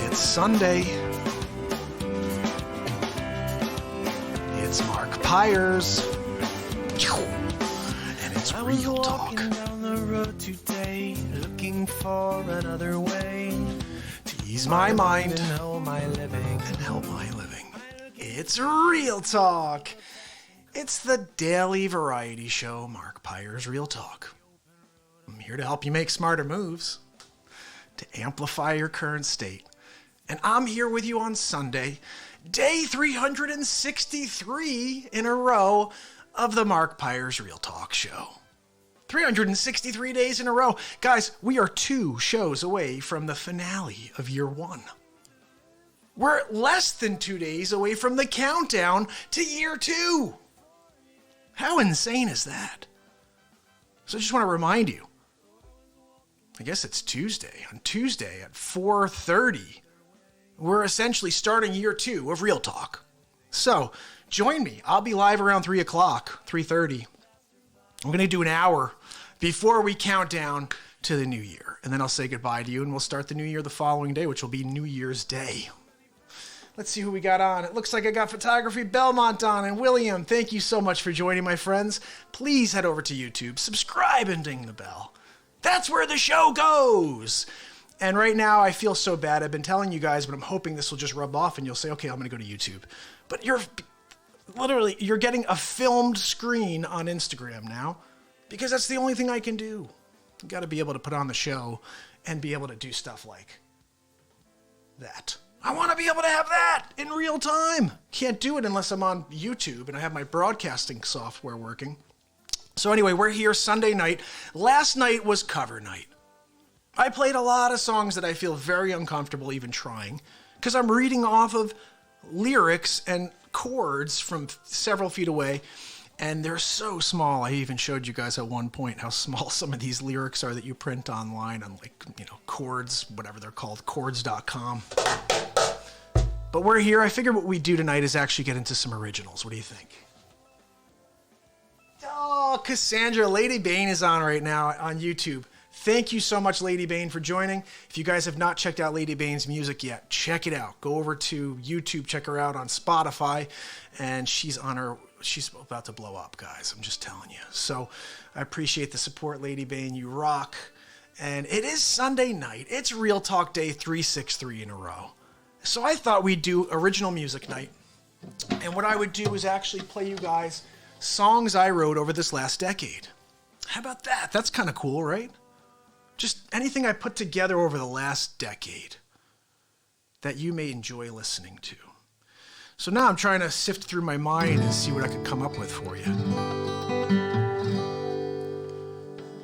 It's Sunday. It's Mark Pyers. And it's Real Talk. Down the road today, looking for another way to ease my mind and help my living. It's Real Talk. It's the daily variety show, Mark Pyers' Real Talk. I'm here to help you make smarter moves, to amplify your current state. And I'm here with you on Sunday, day 363 in a row of the Mark Pyers' Real Talk show. 363 days in a row. Guys, we are 2 shows away from the finale of year 1. We're less than 2 days away from the countdown to year 2. How insane is that? So I just want to remind you, I guess it's Tuesday. On Tuesday at 4:30, we're essentially starting year 2 of Real Talk. So join me. I'll be live around 3 o'clock, 3:30. I'm going to do an hour before we count down to the new year. And then I'll say goodbye to you, and we'll start the new year the following day, which will be New Year's Day. Let's see who we got on. It looks like I got Photography Belmont on. And William, thank you so much for joining, my friends. Please head over to YouTube, subscribe, and ding the bell. That's where the show goes. And right now, I feel so bad. I've been telling you guys, but I'm hoping this will just rub off and you'll say, okay, I'm going to go to YouTube. But you're getting a filmed screen on Instagram now because that's the only thing I can do. You've got to be able to put on the show and be able to do stuff like that. I want to be able to have that in real time. Can't do it unless I'm on YouTube and I have my broadcasting software working. So anyway, we're here Sunday night. Last night was cover night. I played a lot of songs that I feel very uncomfortable even trying because I'm reading off of lyrics and chords from several feet away, and they're so small. I even showed you guys at one point how small some of these lyrics are that you print online on, like, chords, whatever they're called, chords.com. But we're here. I figured what we do tonight is actually get into some originals. What do you think? Oh, Cassandra, Lady Bane is on right now on YouTube. Thank you so much, Lady Bane, for joining. If you guys have not checked out Lady Bane's music yet, check it out. Go over to YouTube, check her out on Spotify, and she's about to blow up, guys. I'm just telling you. So I appreciate the support, Lady Bane. You rock. And it is Sunday night. It's Real Talk Day 363 in a row. So I thought we'd do original music night. And what I would do is actually play you guys songs I wrote over this last decade. How about that? That's kind of cool, right? Just anything I put together over the last decade that you may enjoy listening to. So now I'm trying to sift through my mind and see what I could come up with for you.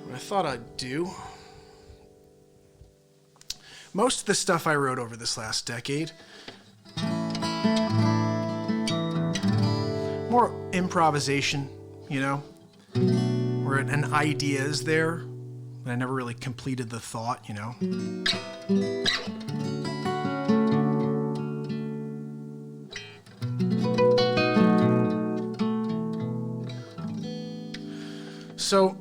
What I thought I'd do. Most of the stuff I wrote over this last decade, more improvisation, where an idea is there, but I never really completed the thought, So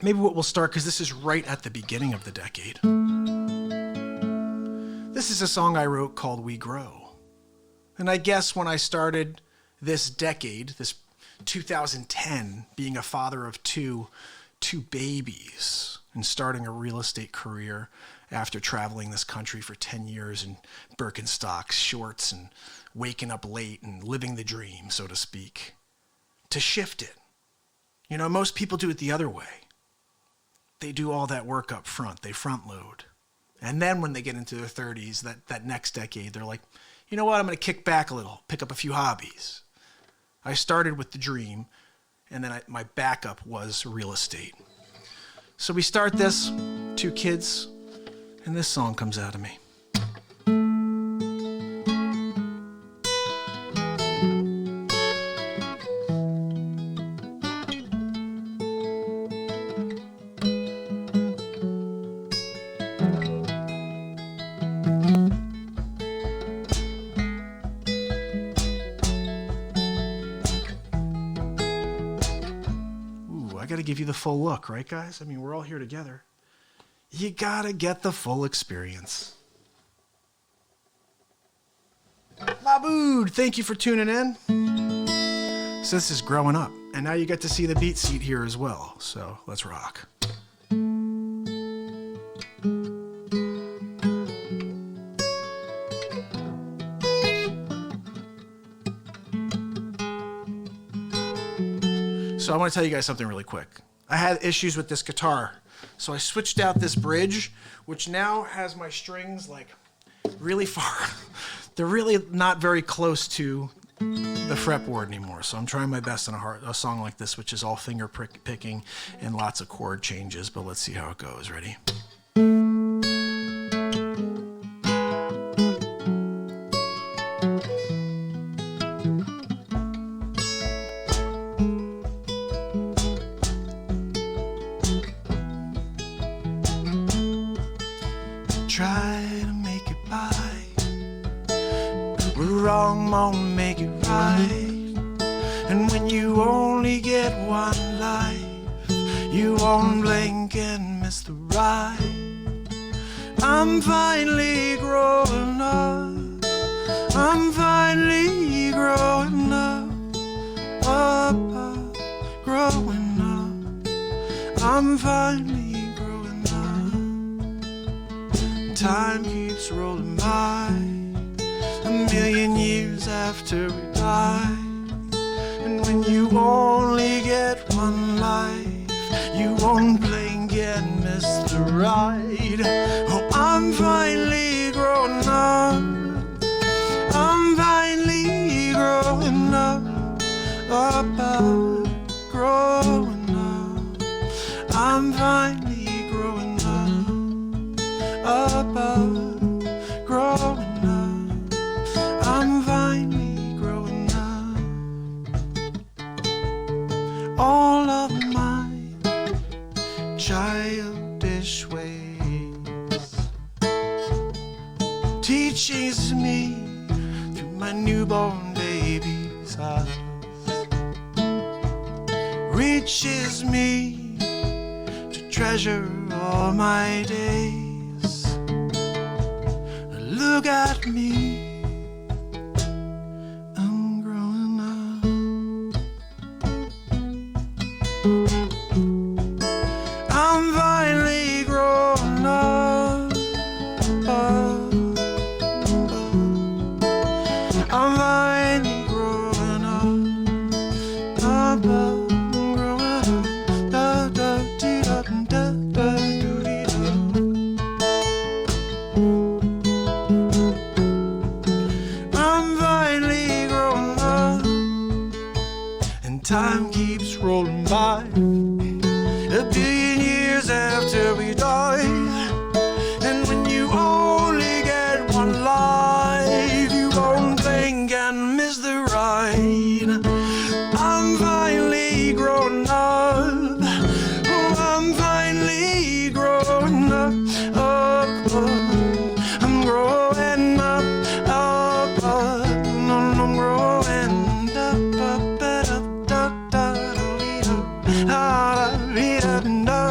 maybe what we'll start, because this is right at the beginning of the decade. This is a song I wrote called We Grow. And I guess when I started this decade, this 2010, being a father of two babies and starting a real estate career after traveling this country for 10 years in Birkenstocks, shorts, and waking up late and living the dream, so to speak, to shift it. Most people do it the other way. They do all that work up front. They front load. And then when they get into their 30s, that next decade, they're like, you know what, I'm going to kick back a little, pick up a few hobbies. I started with the dream, and then my backup was real estate. So we start this, 2 kids, and this song comes out of me. Give you the full look, right, guys? I mean, we're all here together. You gotta get the full experience. Mabood, thank you for tuning in. So this is Growing Up, and now you get to see the BeatSeat here as well. So let's rock. So I want to tell you guys something really quick. I had issues with this guitar, so I switched out this bridge, which now has my strings like really far. They're really not very close to the fretboard anymore, so I'm trying my best on a song like this, which is all finger picking and lots of chord changes, but let's see how it goes. Ready? Try to make it by. We're wrong, won't make it right. And when you only get one life, you won't blink and miss the ride. I'm finally growing up. I'm finally growing up. Growing up. I'm finally growing up. Time keeps rolling by. A million years after we die. And when you only get one life, you won't blink and miss the ride. Oh, I'm finally growing up. I'm finally growing up. Growing up. I'm finally growing up. Growing up. I'm finally growing up. All of my childish ways teaches me through my newborn baby's eyes, reaches me to treasure all my days. Look at me, I'm growing up. I'm finally growing up. I'm finally growing up. Growing up. Da da dee da da da doo dee da. I'm finally growing up, and time keeps rolling by. A billion years after we die, and when you only get one life, you won't blink and miss the ride. I'm finally growing up. Oh, I'm finally growing up. I'm growing up. I'm growing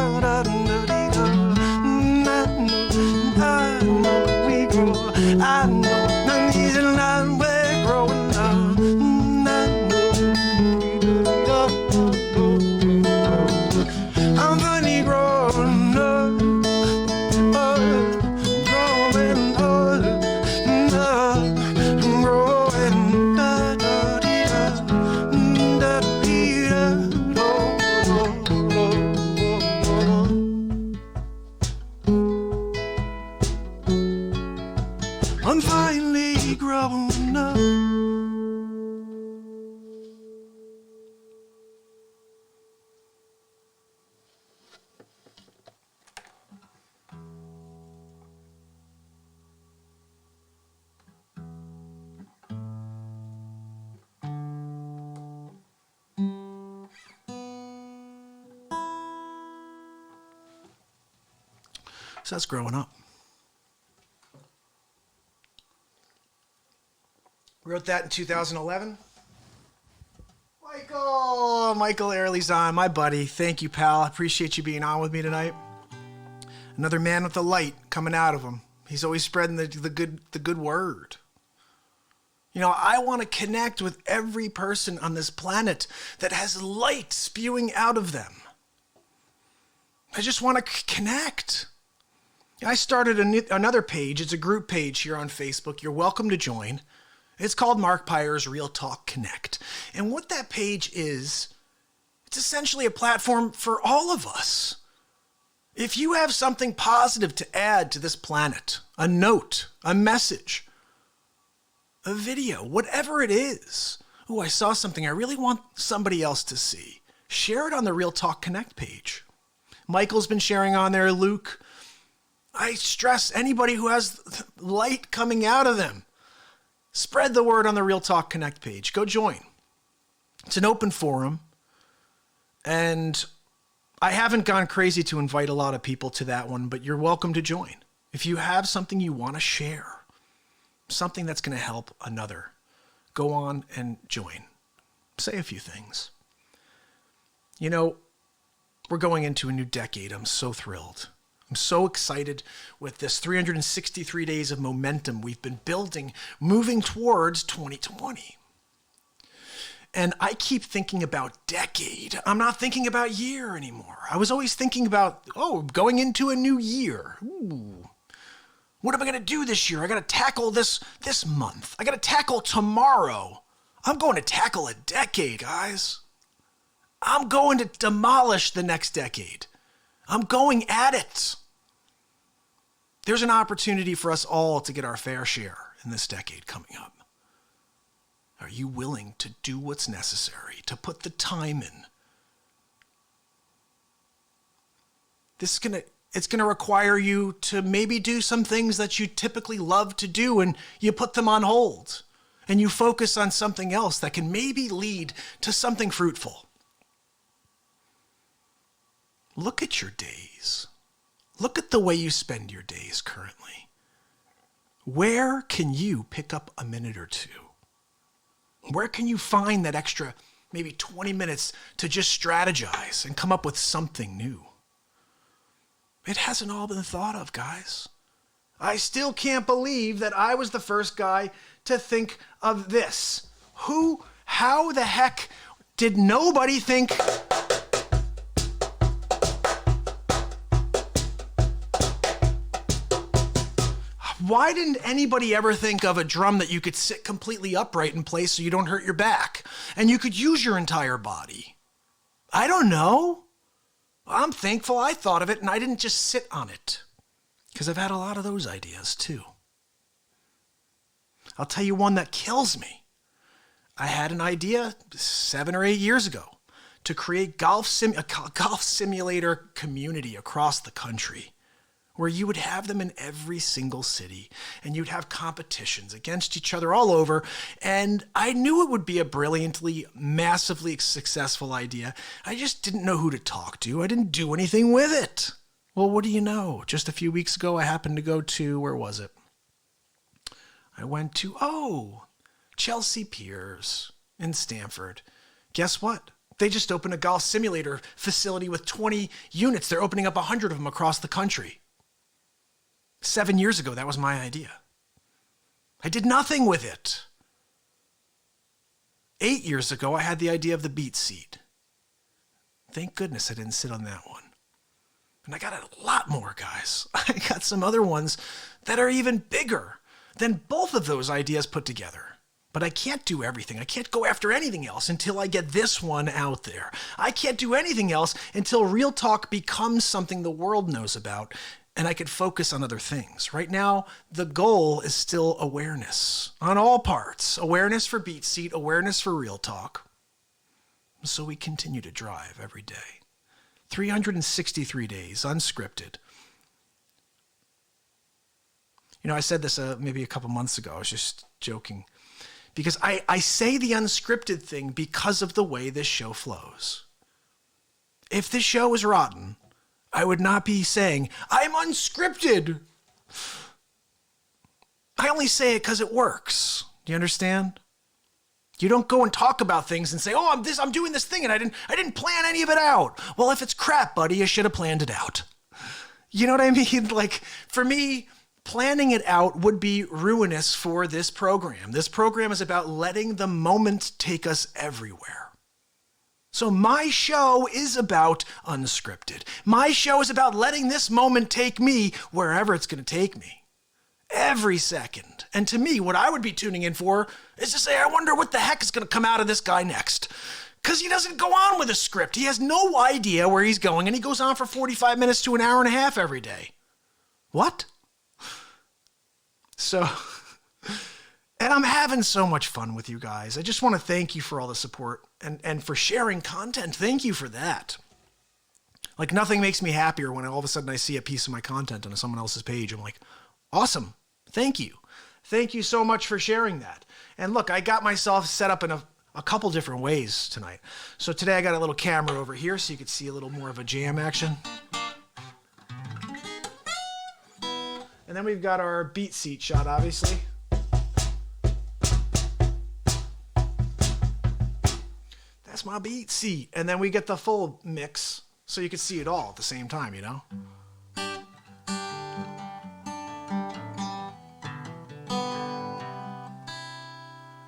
I know the reason that we're growing up. I'm finally growing up. Growing I'm finally growing up. So that's growing up. Wrote that in 2011. Michael Early's on, my buddy. Thank you, pal. I appreciate you being on with me tonight. Another man with the light coming out of him. He's always spreading the good word. You know, I want to connect with every person on this planet that has light spewing out of them. I just want to connect. I started another page. It's a group page here on Facebook. You're welcome to join. It's called Mark Pyre's Real Talk Connect. And what that page is, it's essentially a platform for all of us. If you have something positive to add to this planet, a note, a message, a video, whatever it is. Oh, I saw something I really want somebody else to see. Share it on the Real Talk Connect page. Michael's been sharing on there, Luke. I stress anybody who has light coming out of them. Spread the word on the Real Talk Connect page. Go join. It's an open forum. And I haven't gone crazy to invite a lot of people to that one, but you're welcome to join. If you have something you want to share, something that's going to help another, go on and join. Say a few things. You know, we're going into a new decade. I'm so thrilled. I'm so excited with this 363 days of momentum we've been building, moving towards 2020. And I keep thinking about decade. I'm not thinking about year anymore. I was always thinking about, going into a new year. Ooh. What am I going to do this year? I got to tackle this month. I got to tackle tomorrow. I'm going to tackle a decade, guys. I'm going to demolish the next decade. I'm going at it. There's an opportunity for us all to get our fair share in this decade coming up. Are you willing to do what's necessary, to put the time in? It's going to require you to maybe do some things that you typically love to do, and you put them on hold, and you focus on something else that can maybe lead to something fruitful. Look at your days. Look at the way you spend your days currently. Where can you pick up a minute or two? Where can you find that extra maybe 20 minutes to just strategize and come up with something new? It hasn't all been thought of, guys. I still can't believe that I was the first guy to think of this. How the heck did nobody think... Why didn't anybody ever think of a drum that you could sit completely upright in place so you don't hurt your back and you could use your entire body? I don't know. I'm thankful I thought of it and I didn't just sit on it, because I've had a lot of those ideas too. I'll tell you one that kills me. I had an idea 7 or 8 years ago to create a golf simulator community across the country, where you would have them in every single city and you'd have competitions against each other all over. And I knew it would be a brilliantly, massively successful idea. I just didn't know who to talk to. I didn't do anything with it. Well, what do you know? Just a few weeks ago, I happened to go to, where was it? I went to, Chelsea Piers in Stamford. Guess what? They just opened a golf simulator facility with 20 units. They're opening up 100 of them across the country. 7 years ago, that was my idea. I did nothing with it. 8 years ago, I had the idea of the BeatSeat. Thank goodness I didn't sit on that one. And I got a lot more, guys. I got some other ones that are even bigger than both of those ideas put together. But I can't do everything. I can't go after anything else until I get this one out there. I can't do anything else until Real Talk becomes something the world knows about, and I could focus on other things. Right now, the goal is still awareness on all parts. Awareness for BeatSeat, awareness for Real Talk. So we continue to drive every day. 363 days, unscripted. You know, I said this maybe a couple months ago. I was just joking. Because I say the unscripted thing because of the way this show flows. If this show was rotten, I would not be saying, I'm unscripted. I only say it because it works. Do you understand? You don't go and talk about things and say, I'm doing this thing and I didn't plan any of it out. Well, if it's crap, buddy, you should have planned it out. You know what I mean? Like, for me, planning it out would be ruinous for this program. This program is about letting the moment take us everywhere. So my show is about unscripted. My show is about letting this moment take me wherever it's going to take me. Every second. And to me, what I would be tuning in for is to say, I wonder what the heck is going to come out of this guy next. Because he doesn't go on with a script. He has no idea where he's going, and he goes on for 45 minutes to an hour and a half every day. What? So, and I'm having so much fun with you guys. I just want to thank you for all the support and for sharing content. Thank you for that. Like, nothing makes me happier when all of a sudden I see a piece of my content on someone else's page. I'm like, awesome. Thank you. Thank you so much for sharing that. And look, I got myself set up in a couple different ways tonight. So today I got a little camera over here so you could see a little more of a jam action. And then we've got our BeatSeat shot, obviously. That's my BeatSeat. And then we get the full mix so you can see it all at the same time, you know?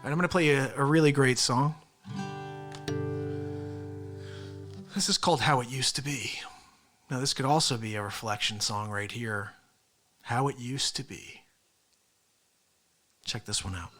And I'm going to play you a really great song. This is called How It Used to Be. Now, this could also be a reflection song right here. How It Used to Be. Check this one out.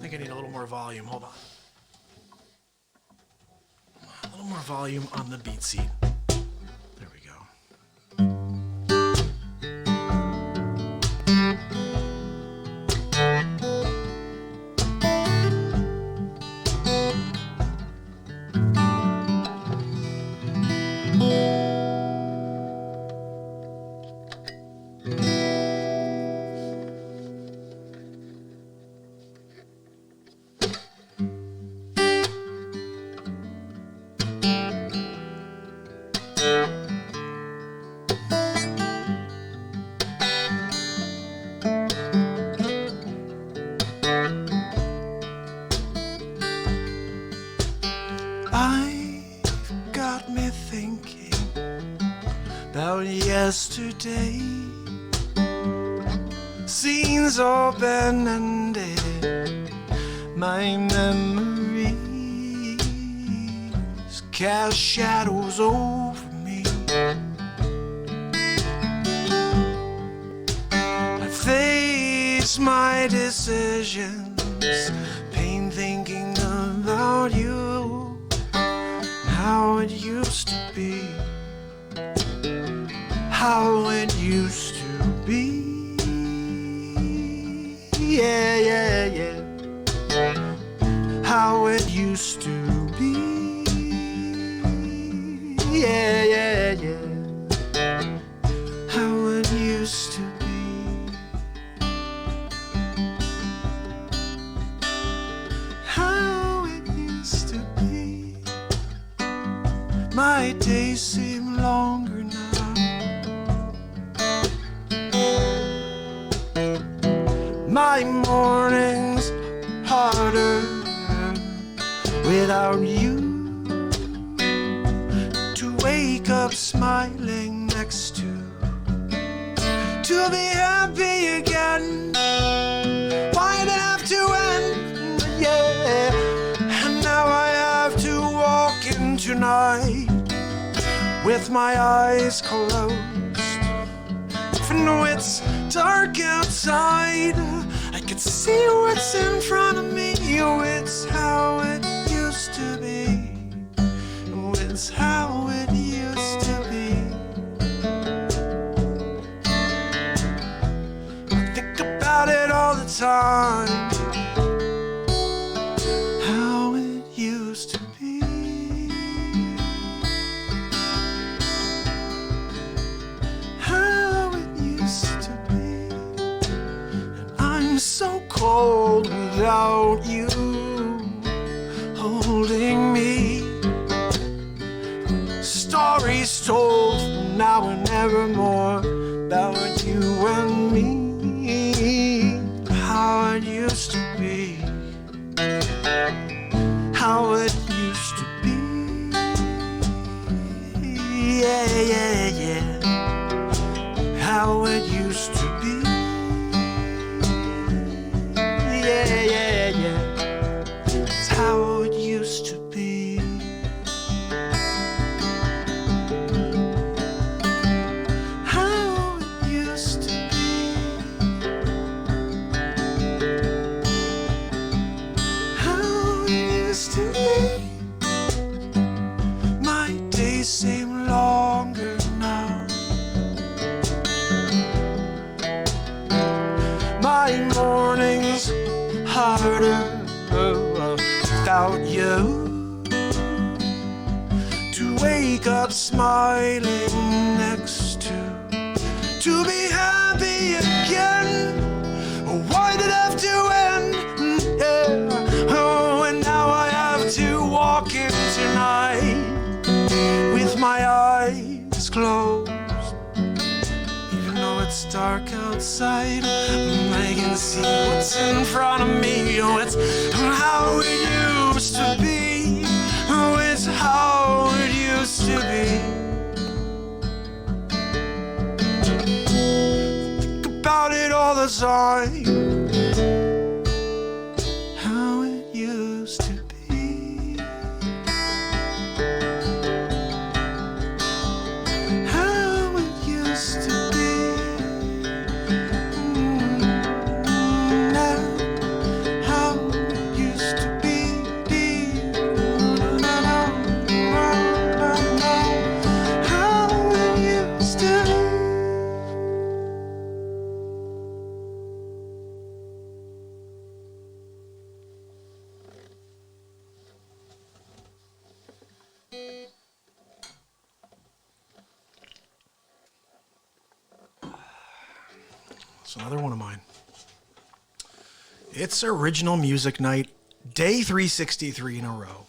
I need a little more volume. Hold on. A little more volume on the BeatSeat. There we go. I've got me thinking about yesterday. Scenes all been ended. My memories cast shadows over me. I face my decisions, pain thinking about you, how it used to be, how it used to be. Yeah, yeah, yeah. How it used to be. Yeah, yeah, yeah. How it used to be. How it used to be. My days seem longer now. My mornings harder without you. To wake up smiling next to be happy again. Why'd it have to end? Yeah. And now I have to walk in tonight with my eyes closed. Even though it's dark outside, I can see what's in front of me. Oh, it's how it used to be. Oh, it's how it used to be. I think about it all the time. How it used to be. without you holding me. Stories told now and evermore about you and me. How it used to be, how it used to be. Yeah, yeah, yeah. How it used to be. Yeah, yeah, yeah. It's how it used to be. How it used to be. How it used to be. My days seem longer now. My mornings harder without you. To wake up smiling next to be happy again. Why did it have to end? Yeah. Oh, and now I have to walk in tonight with my eyes closed. Even though it's dark outside, I can see what's in front of me. Oh, it's how it used to be. Oh, it's how it used to be. Think about it all the time. How it used to be. How it used to be. How it used to be. How it used to be. It's another one of mine. It's Original Music Night, day 363 in a row.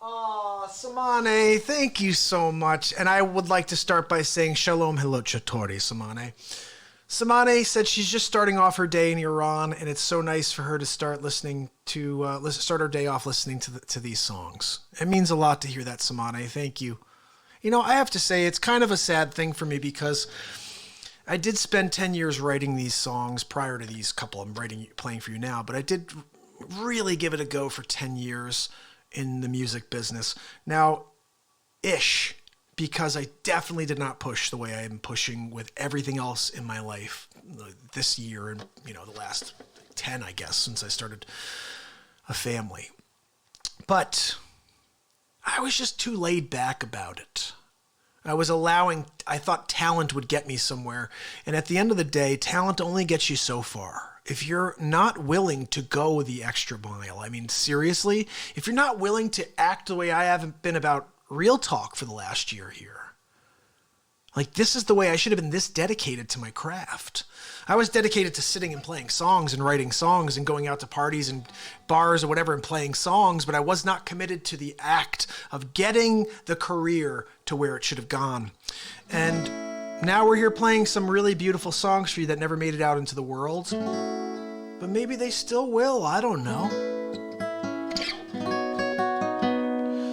Aw, Samane, thank you so much. And I would like to start by saying Shalom Hilochatori, Samane. Samane said she's just starting off her day in Iran, and it's so nice for her to start listening to start her day off listening to these songs. It means a lot to hear that, Samane. Thank you. You know, I have to say it's kind of a sad thing for me because I did spend 10 years writing these songs prior to these couple I'm playing for you now, but I did really give it a go for 10 years in the music business. Now, because I definitely did not push the way I am pushing with everything else in my life this year and, the last 10, I guess, since I started a family. But I was just too laid back about it. I thought talent would get me somewhere. And at the end of the day, talent only gets you so far. If you're not willing to go the extra mile, I mean, seriously, if you're not willing to act the way I haven't been about Real Talk for the last year here. Like, this is the way I should have been this dedicated to my craft. I was dedicated to sitting and playing songs and writing songs and going out to parties and bars or whatever and playing songs, but I was not committed to the act of getting the career to where it should have gone. And now we're here playing some really beautiful songs for you that never made it out into the world. But maybe they still will. I don't know.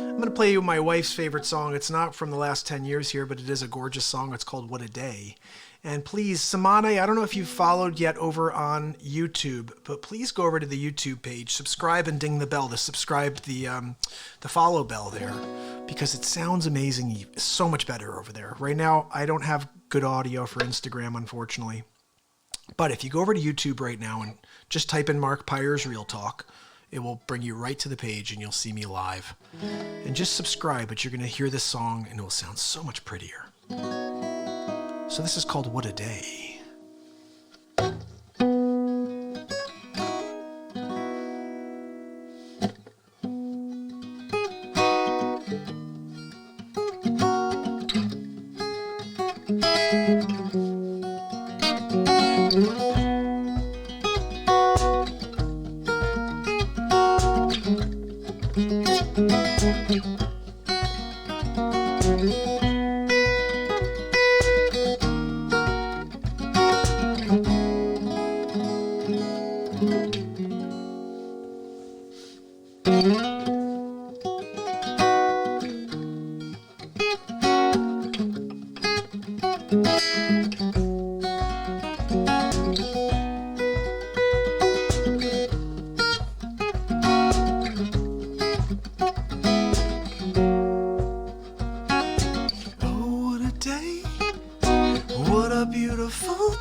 I'm going to play you my wife's favorite song. It's not from the last 10 years here, but it is a gorgeous song. It's called What a Day. And please, Samane, I don't know if you've followed yet over on YouTube, but please go over to the YouTube page, subscribe and ding the bell, the follow bell there, because it sounds amazing, so much better over there. Right now, I don't have good audio for Instagram, unfortunately. But if you go over to YouTube right now and just type in Mark Pyre's Real Talk, it will bring you right to the page and you'll see me live. And just subscribe, but you're going to hear this song and it will sound so much prettier. So this is called What a Day.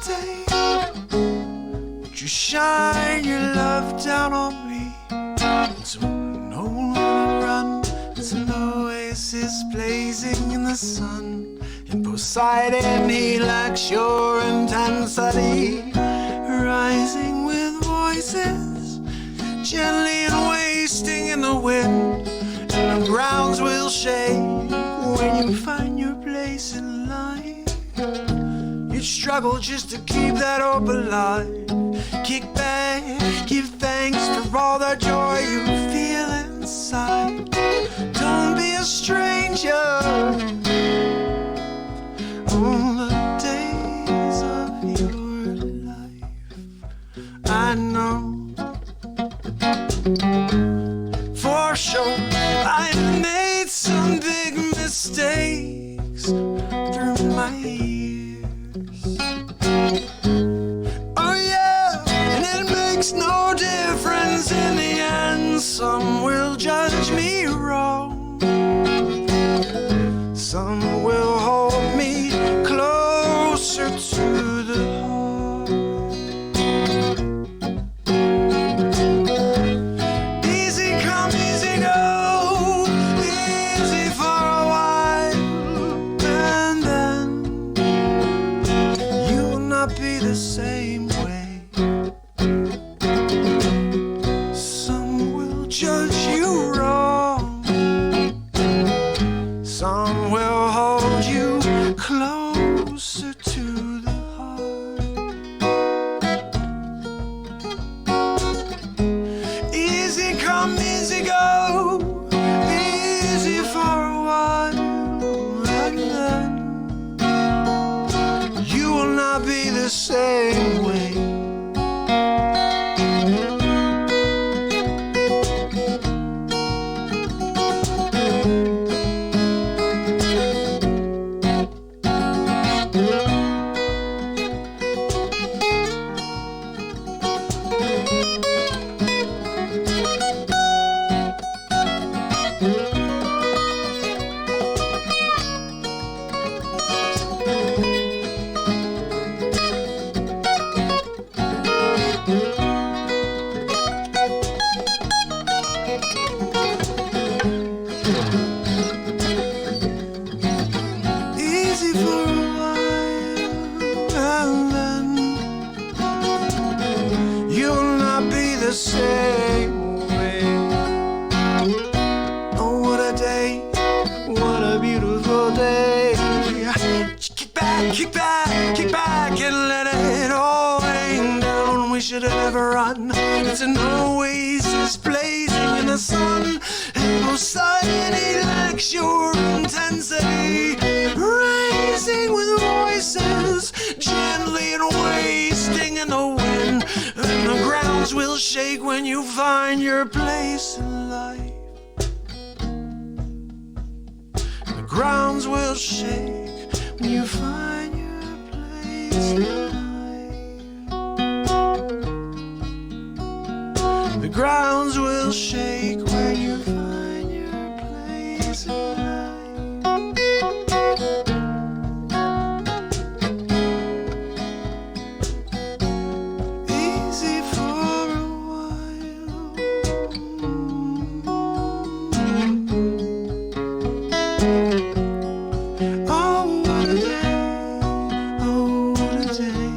day. Would you shine your love down on me? It's an old run, it's an oasis blazing in the sun. In Poseidon he lacks your intensity, rising with voices, gently and wasting in the wind. And the grounds will shake when you find your place in life. You'd struggle just to keep that hope alive. Kick back, give thanks for all the joy you feel inside. Don't be a stranger on the days of your life. I know for sure I made some big mistakes through my years. Oh yeah, and it makes no difference in the end. Some will judge me wrong, some will hold me closer to the heart. Easy come, easy go, easy for a while, and then you will not be the same way. Some will judge you wrong, some will hold you closer to the heart. Easy come, easy go, easy for a while, and then you will not be the same way. Easy for a while, and then you'll not be the same way. Oh, what a day, what a beautiful day. Kick back, kick back, kick back, and let it all rain down. We should have never run. It's an oasis blazing in the sun. And Poseidon, he lacks your intensity, rising with voices, gently and wasting in the wind. And the grounds will shake when you find your place in life. The grounds will shake when you find your place in life. The grounds will shake when you find your place in life. Easy for a while. Oh, what a day. Oh, what a day.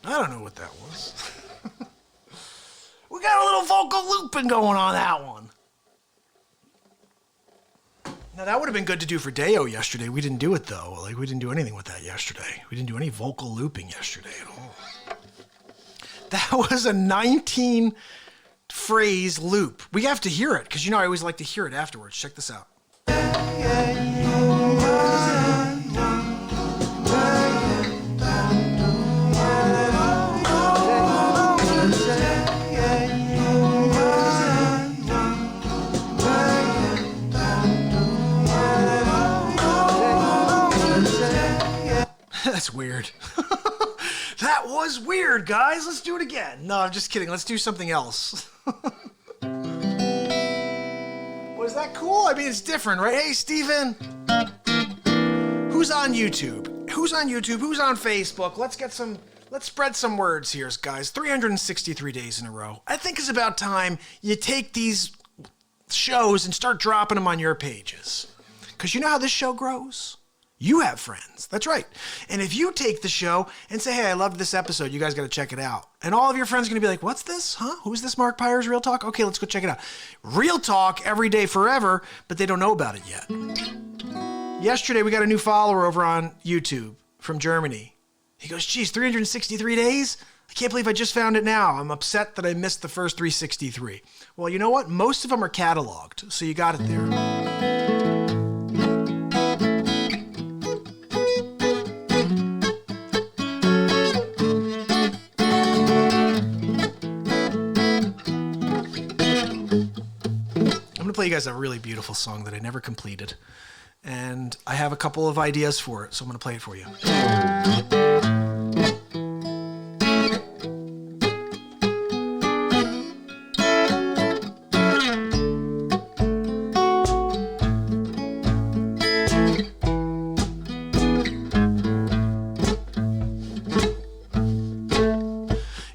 I don't know what that was. We got a little vocal looping going on that one. Now that would have been good to do for Deo yesterday. We didn't do it though. Like we didn't do anything with that yesterday. We didn't do any vocal looping yesterday at all. That was a 19 phrase loop. We have to hear it because I always like to hear it afterwards. Check this out. That's weird. That was weird, guys. Let's do it again. No, I'm just kidding. Let's do something else. Was that cool? I mean, it's different, right? Hey, Steven. Who's on YouTube? Who's on YouTube? Who's on Facebook? Let's spread some words here, guys. 363 days in a row. I think it's about time you take these shows and start dropping them on your pages. Because you know how this show grows? You have friends. That's right. And if you take the show and say, hey, I loved this episode, you guys got to check it out. And all of your friends are going to be like, what's this? Huh? Who's this Mark Pyre's Real Talk? Okay, let's go check it out. Real Talk every day forever, but they don't know about it yet. Yesterday, we got a new follower over on YouTube from Germany. He goes, geez, 363 days? I can't believe I just found it now. I'm upset that I missed the first 363. Well, you know what? Most of them are cataloged, so you got it there. Play you guys a really beautiful song that I never completed, and I have a couple of ideas for it, so I'm going to play it for you.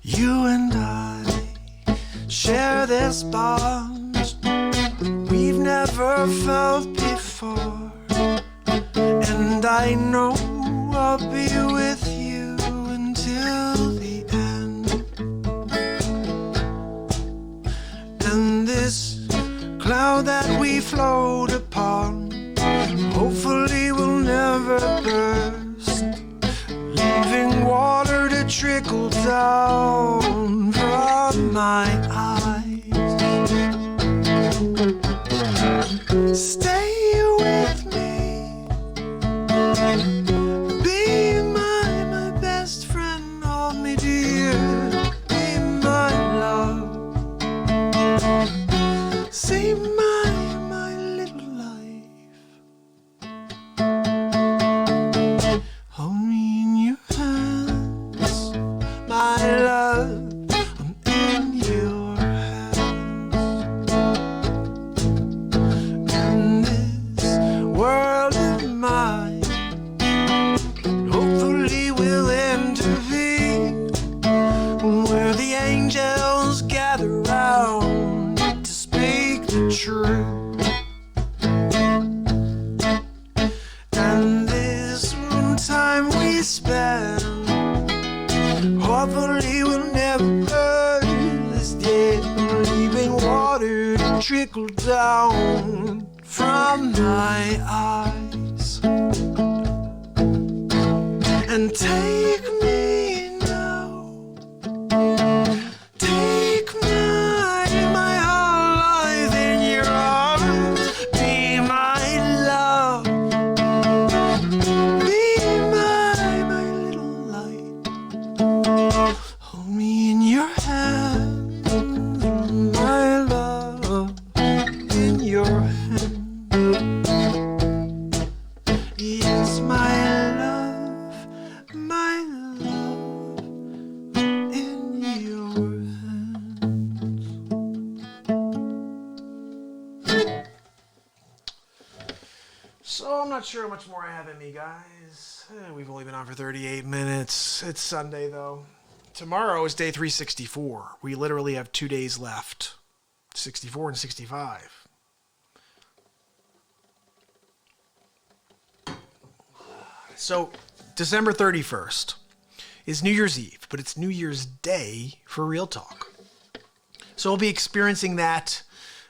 You and I share this bond we've never felt before, and I know I'll be with you until the end. And this cloud that we float upon hopefully will never burst, leaving water to trickle down from my eyes. Stay with me, be my best friend, hold me dear, be my love, save my little life. Hold me in your hands, my love, I'm in your hands. In this world of mine, hopefully we'll intervene, where the angels gather round to speak the truth. And this one time we spend, hopefully we'll never burn this day, leaving water to trickle down from my eyes. And take me now, take my whole life in your arms, be my love, be my little light. Hold me in your hands, my love, in your hands. Yes, my love, in your hands. So I'm not sure how much more I have in me, guys. We've only been on for 38 minutes. It's Sunday, though. Tomorrow is day 364. We literally have 2 days left. 64 and 65. So, December 31st is New Year's Eve, but it's New Year's Day for Real Talk. So we'll be experiencing that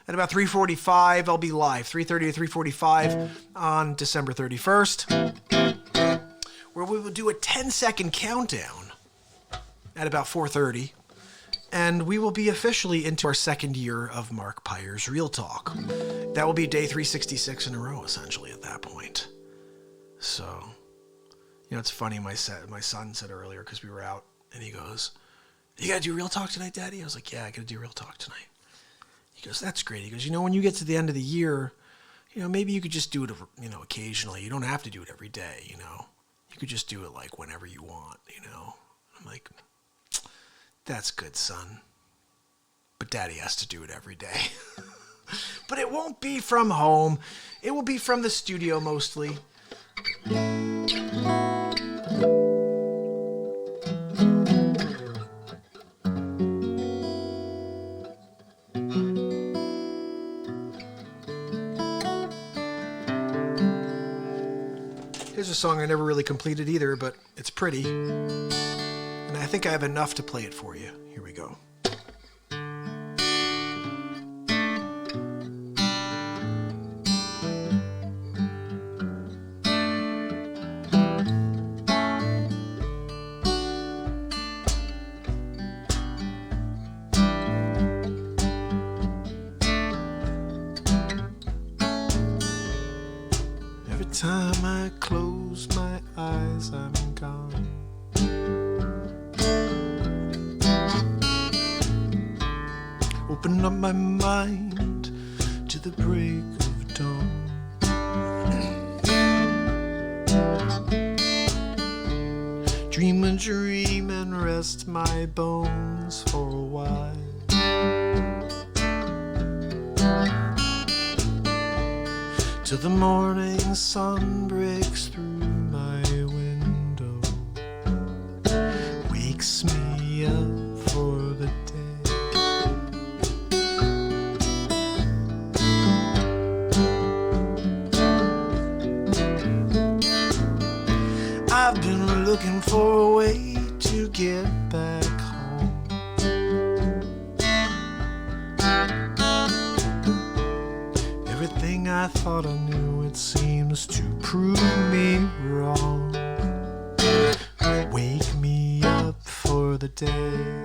at about 3:45. I'll be live, 3:30 to 3:45 on December 31st, where we will do a 10-second countdown at about 4:30, and we will be officially into our second year of Mark Pyre's Real Talk. That will be day 366 in a row, essentially, at that point. So, you know, it's funny, my son said earlier, because we were out, and he goes, "You gotta do Real Talk tonight, Daddy?" I was like, "Yeah, I gotta do Real Talk tonight." He goes, "That's great." He goes, "You know, when you get to the end of the year, you know, maybe you could just do it, you know, occasionally. You don't have to do it every day, you know. You could just do it, like, whenever you want, you know." I'm like, "That's good, son. But Daddy has to do it every day." But it won't be from home. It will be from the studio, mostly. Here's a song I never really completed either, but it's pretty. And I think I have enough to play it for you. Here we go. Every time I close my eyes, I'm gone. Open up my mind to the break of dawn. Dream a dream and rest my bones for a while. Till the morning sun breaks through my window, wakes me up for the day. I've been looking for a way to get back home. Everything I thought I knew, it seems to prove me wrong. Wake me up for the day.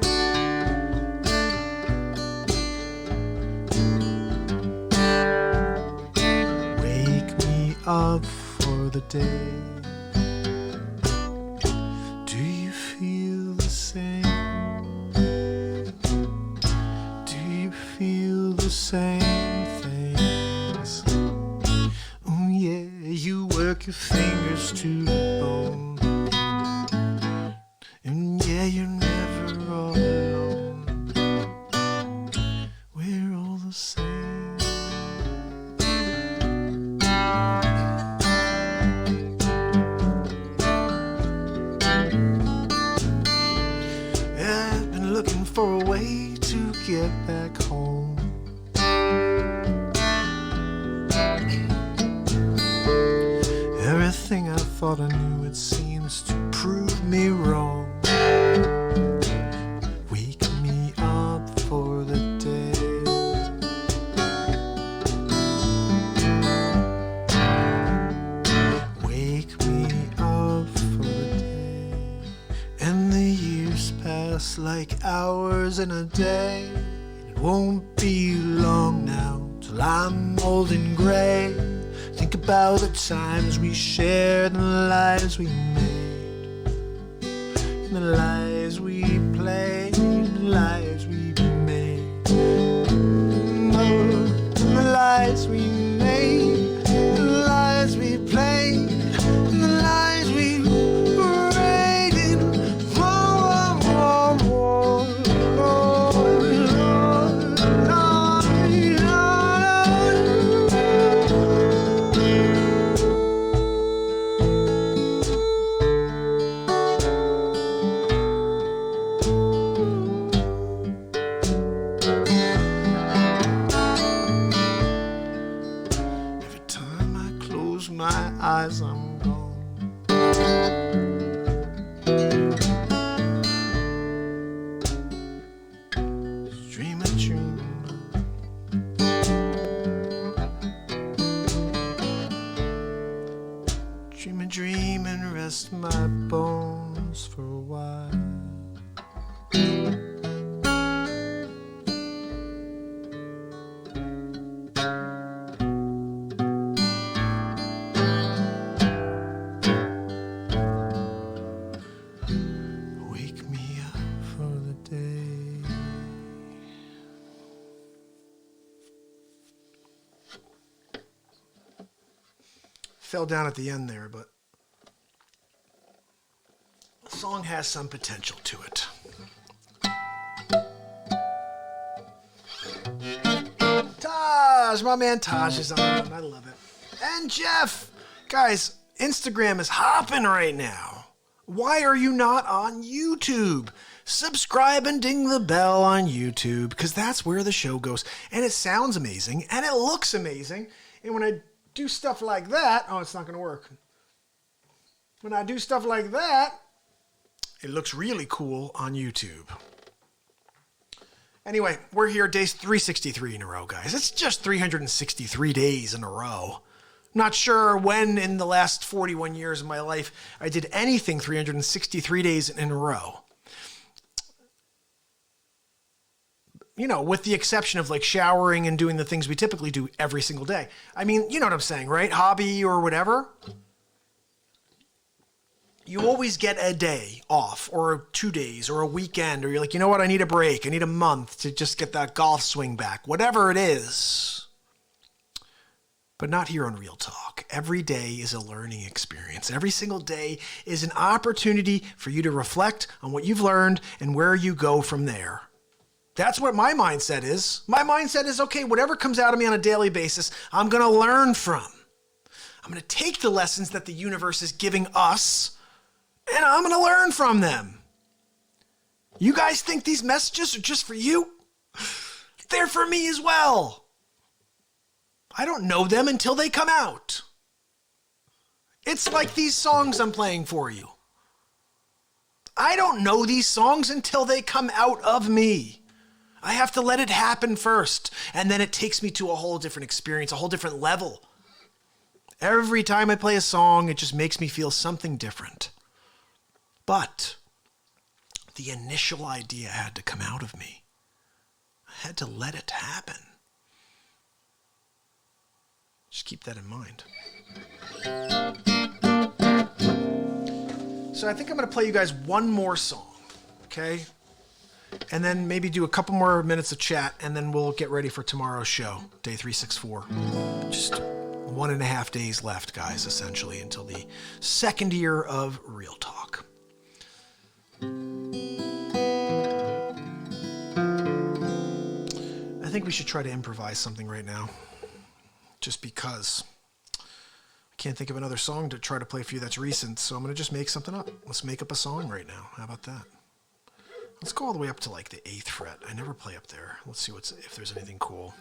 Wake me up for the day. Do you feel the same? Do you feel the same things? Oh yeah, you work your fingers to the bone. And yeah, you're never all alone. We're all the same. Yeah, I've been looking for a way to get back home. Everything I thought I knew, it seems to prove me wrong. Wake me up for the day. Wake me up for the day. And the years pass like hours in a day. It won't be long now till I'm old and gray. Think about the times we shared and the lives we made, and the lives we played, and the lives we made. And the lives we made, and the lives we played, and the lives we raided. Whoa, whoa, whoa, whoa, every time I close my eyes, I'm gone. Dreaming, dreaming, dreaming, rest my bones for a while. Wake me up for the day. Fell down at the end there, but the song has some potential to it. Taj, my man Taj is on. I love it. And Jeff, guys, Instagram is hopping right now. Why are you not on YouTube? Subscribe and ding the bell on YouTube, because that's where the show goes. And it sounds amazing, and it looks amazing. And when I do stuff like that, oh, it's not going to work. When I do stuff like that, it looks really cool on YouTube. Anyway, we're here day 363 in a row, guys. It's just 363 days in a row. Not sure when in the last 41 years of my life I did anything 363 days in a row. You know, with the exception of like showering and doing the things we typically do every single day. I mean, you know what I'm saying, right? Hobby or whatever. You always get a day off or 2 days or a weekend, or you're like, you know what? I need a break. I need a month to just get that golf swing back, whatever it is. But not here on Real Talk. Every day is a learning experience. Every single day is an opportunity for you to reflect on what you've learned and where you go from there. That's what my mindset is. My mindset is, okay, whatever comes out of me on a daily basis, I'm going to learn from. I'm going to take the lessons that the universe is giving us, and I'm going to learn from them. You guys think these messages are just for you? They're for me as well. I don't know them until they come out. It's like these songs I'm playing for you. I don't know these songs until they come out of me. I have to let it happen first, and then it takes me to a whole different experience, a whole different level. Every time I play a song, it just makes me feel something different. But the initial idea had to come out of me. I had to let it happen. Just keep that in mind. So I think I'm going to play you guys one more song, okay? And then maybe do a couple more minutes of chat, and then we'll get ready for tomorrow's show, day 364. Just 1.5 days left, guys, essentially, until the second year of Real Talk. I think we should try to improvise something right now, just because I can't think of another song to try to play for you that's recent, so I'm going to just make something up. Let's make up a song right now. How about that? Let's go all the way up to like the 8th fret. I never play up there. Let's see if there's anything cool.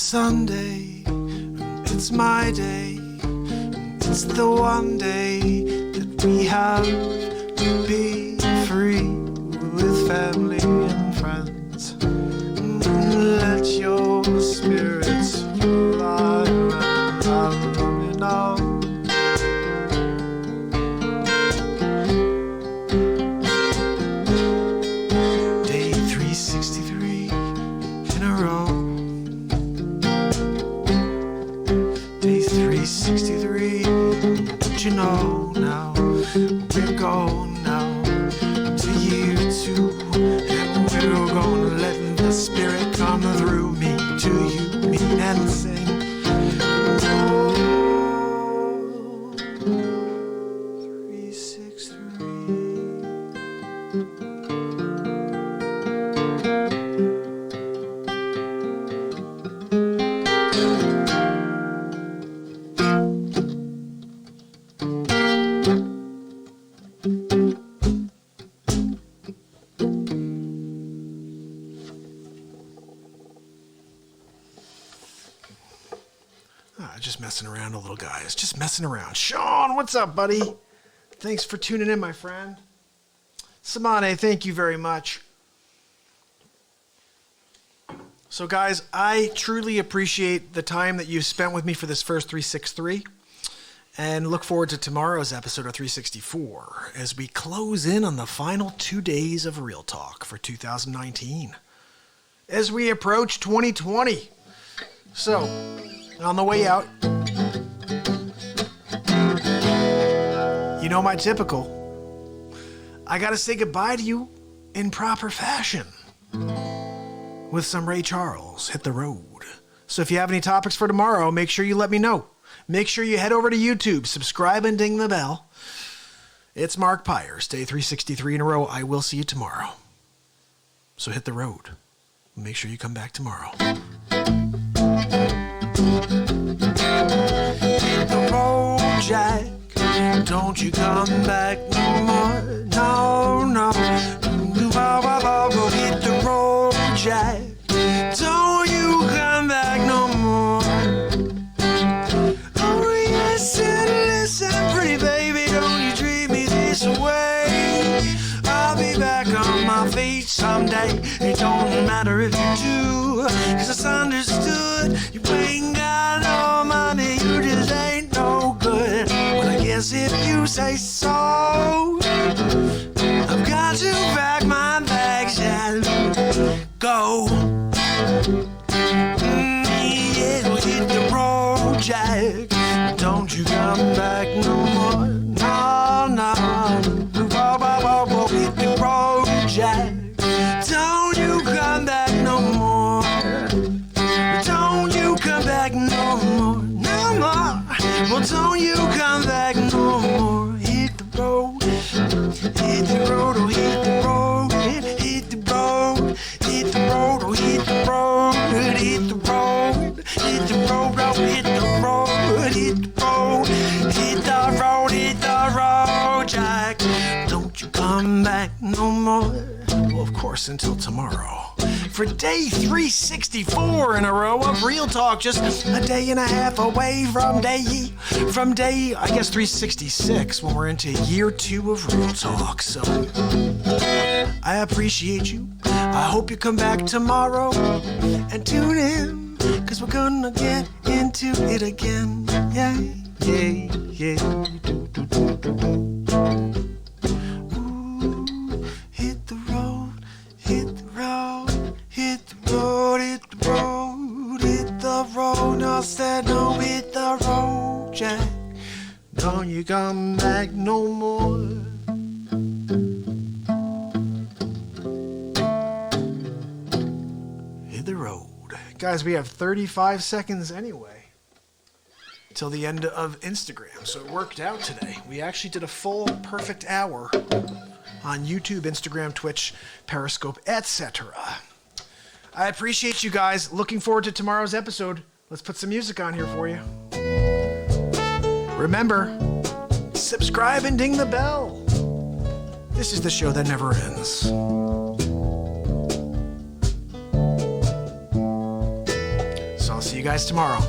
Sunday, it's my day. It's the one day that we have to be free with family and friends. Let your spirits fly around, you know. Day 363 in a row. Day 363, don't you know now? We're going now to year 2, and we're gonna let the spirit come through me to you, me and sing. Oh, 363. Just messing around a little, guys. Just messing around. Sean, what's up, buddy? Thanks for tuning in, my friend. Samane, thank you very much. So, guys, I truly appreciate the time that you've spent with me for this first 363, and look forward to tomorrow's episode of 364 as we close in on the final 2 days of Real Talk for 2019 as we approach 2020. So, on the way out, you know my typical. I gotta say goodbye to you in proper fashion with some Ray Charles, Hit the Road. So if you have any topics for tomorrow, make sure you let me know. Make sure you head over to YouTube, subscribe and ding the bell. It's Mark Pyers, day 363 in a row. I will see you tomorrow. So hit the road. Make sure you come back tomorrow. Hit the road, Jack. Don't you come back no more. No, no. Hit the road, Jack. Don't you come back no more. Oh, yes, and listen, pretty baby, don't you treat me this way. I'll be back on my feet someday. It don't matter if you do, 'cause it's understood. You ain't got no money, you just ain't no good. Well, I guess if you say so, I've got to pack my bags and go. Yeah, we'll hit the road, Jack. Don't you come back no more. No, no. We'll hit the road, Jack. Don't you come back no more. Don't you come back no more. No more. Well, don't you come back no more. Hit the road. Hit the road, oh, hit the road. Hit the road. Hit the road, oh, hit the road. Hit the road. Hit the road, oh, hit the road. Hit the road. Hit the road, hit the road, Jack. Don't you come back no more. Well, of course, until tomorrow. For day 364 in a row of Real Talk, just a day and a half away from day, I guess 366, when we're into year 2 of Real Talk. So, I appreciate you. I hope you come back tomorrow and tune in, 'cause we're gonna get into it again. Yeah, yeah, yeah. Ooh, hit the road, hit the road. Hit the road, hit the road, hit the road. I said no, hit the road, Jack. Don't you come back no more. Hit the road. Guys, we have 35 seconds anyway till the end of Instagram, so it worked out today. We actually did a full perfect hour on YouTube, Instagram, Twitch, Periscope, etc. I appreciate you guys. Looking forward to tomorrow's episode. Let's put some music on here for you. Remember, subscribe and ding the bell. This is the show that never ends. So I'll see you you guys tomorrow.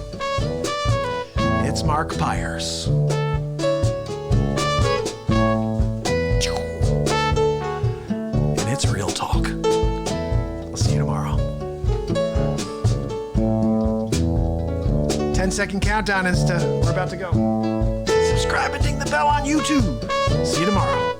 It's Mark Pyers. And it's Real Talk. I'll see you tomorrow. 10-second countdown as to we're about to go. Subscribe and ding the bell on YouTube. See you tomorrow.